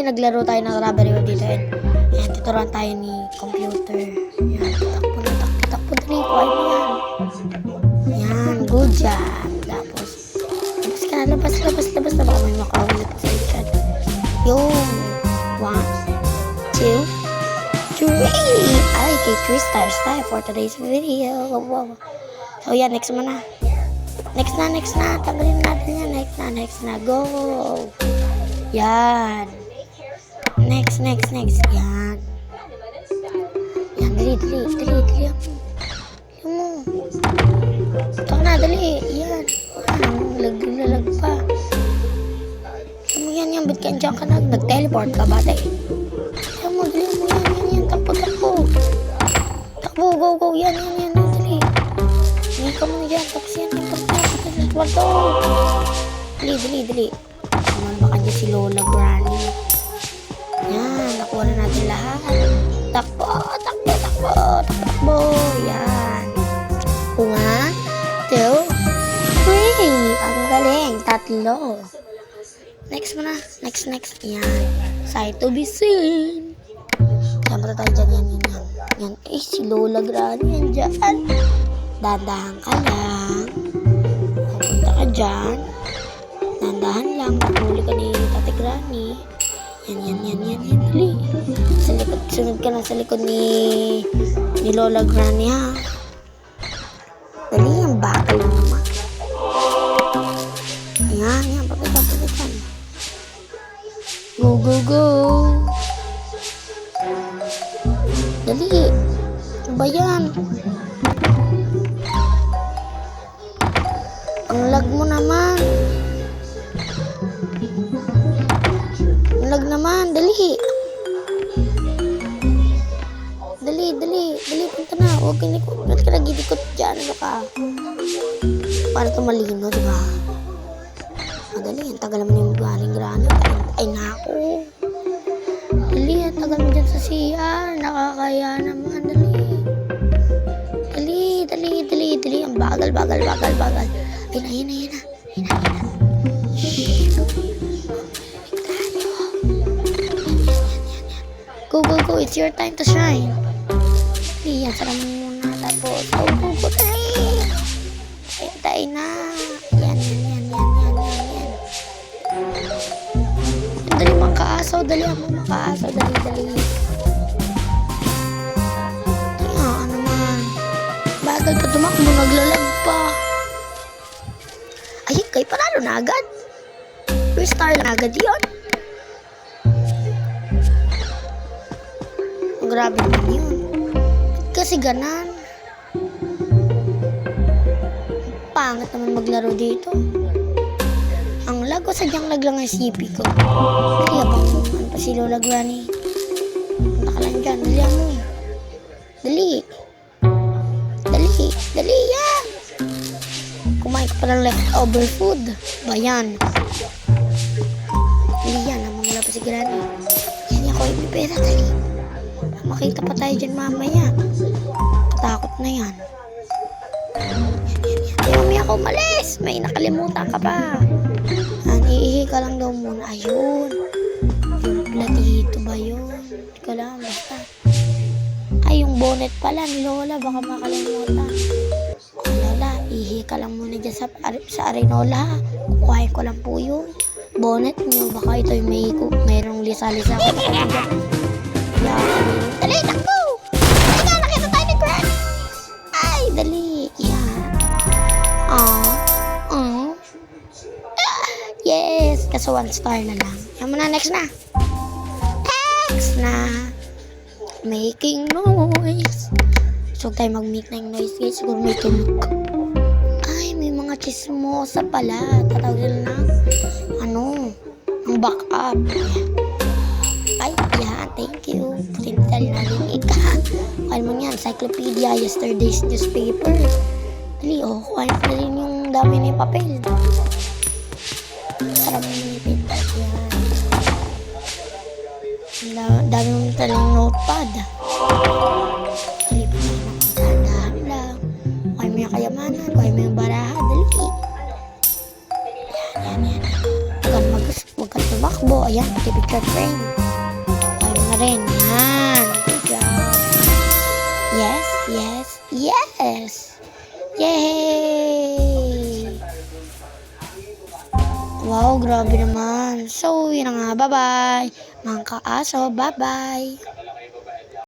naglaro tayo ng robbery dito. Ayan, tuturuan tayo ni computer. Ayan, takbo na, takbo, dali. Kuhain mo yan. Ayan, good job. Tapos ka na, labas na. Baka may makahulog sa likod. Yung 1, 2, 3. Ay, kay Chris stars tayo for today's video. Wow. So, yan, next mo na. Next na. Tanggalin natin yan. Next na. Go. Yan. Next. Yan. Yan, dali. Yan mo. Ito na, dali. Yan. Lalag pa. Yan. Ba't ka dyan ka nag-teleport ka ba, tayo? Yan mo, dali mo. Yan. Takbo. Takbo, go. Yan. Dali. Hindi ka muna dyan. Tapos yan. Dali. Naman baka dyan si Lola Granny. Yan. Nakuha na natin lahat. Takbo. Yan. 1, 2, 3. Ang galing. 3. Next mo na. Next. Yan. Sight to be seen. Siyempre tayo dyan. Yan. Si Lola Granny. Yan dyan. Dandahan ka lang. Pupunta ka dyan. Dandahan lang. Pagmuli ka ni Tate Granny. Yan. Dali. Sunod ka na sa likod ni Lola Granny, ha? Dali, ang bakal lang naman. Yan. Papitan. Go. Dali. Ano ba yan? Ang lag mo naman. Dali. Punta na. Huwag ka nagidikot dyan. Ano ka? Para tumalino, diba? Madali. Ang tagal mo yung Granny. Ay, naku. Dali. Ang tagal mo dyan sa CR. Nakakaya naman. Dali. Ang bagal. Ayun na. Go. It's your time to shine. Yan, sarang muna. Tapos, go. Hintay na. Yan. Dali makaasaw. Dali. Ano man. Bagal pa tumakbo. Naglalag pa. Ay, kay panalo na agad. Restart na agad yun. Grabe naman yun. Kasi ganan. Pangit naman maglaro dito. Ang lag ko sadyang lag lang ang CP ko. Kaya bang ano pa si Lola Granny? Punta ka lang dyan. Dali mo. Dali yan. Kumain ka pa ng leftover food. Bayan. Dali yan. Namang wala pa si Granny. Yan ako ipipera. Dali. Makita pa tayo dyan mamaya. Katakot na yan. Mami ako umalis. May nakalimutan ka pa. Iihi ka lang daw muna. Ayun. Yung platito ba yun? Hindi ko lang. Basta. Ay, yung bonnet pala ni Lola. Baka makalimutan. Lola, iihi ka lang muna dyan sa Arenola. Kukuhain ko lang po yun. Bonnet niyo. Baka ito yung mayroong lisa-lisa ko. Dali, takbo! Ay nga, nakita tayo ni Granny! Ay, dali! Yan. Yes! Kaso 1 star na lang. Yan muna, next na! Making noise. So, tayo mag-make na yung noise, guys. Siguro may tulog. Ay, may mga chismosa pala. Tatawag na ng backup. Ay, yan. Thank you. Tintal na rin ika. Kuhain mo yan. Encyclopedia. Yesterday's newspaper. Dali, kuhain mo na rin yung dami na yung papel. Sarap mo yung pintal. Yan. Dami mo talang notepad. Dali po na yung dahan lang. Kuhain mo yung kayamanan. Kuhain mo yung baraha. Dali. Yan. Huwag kang tumakbo. ayan, picture frame. Tayo na rin. Yan. Good job. Yes, yes, yes. Yay! Wow, grabe naman. So, yun na nga. Bye-bye. Mga kaaso, bye-bye.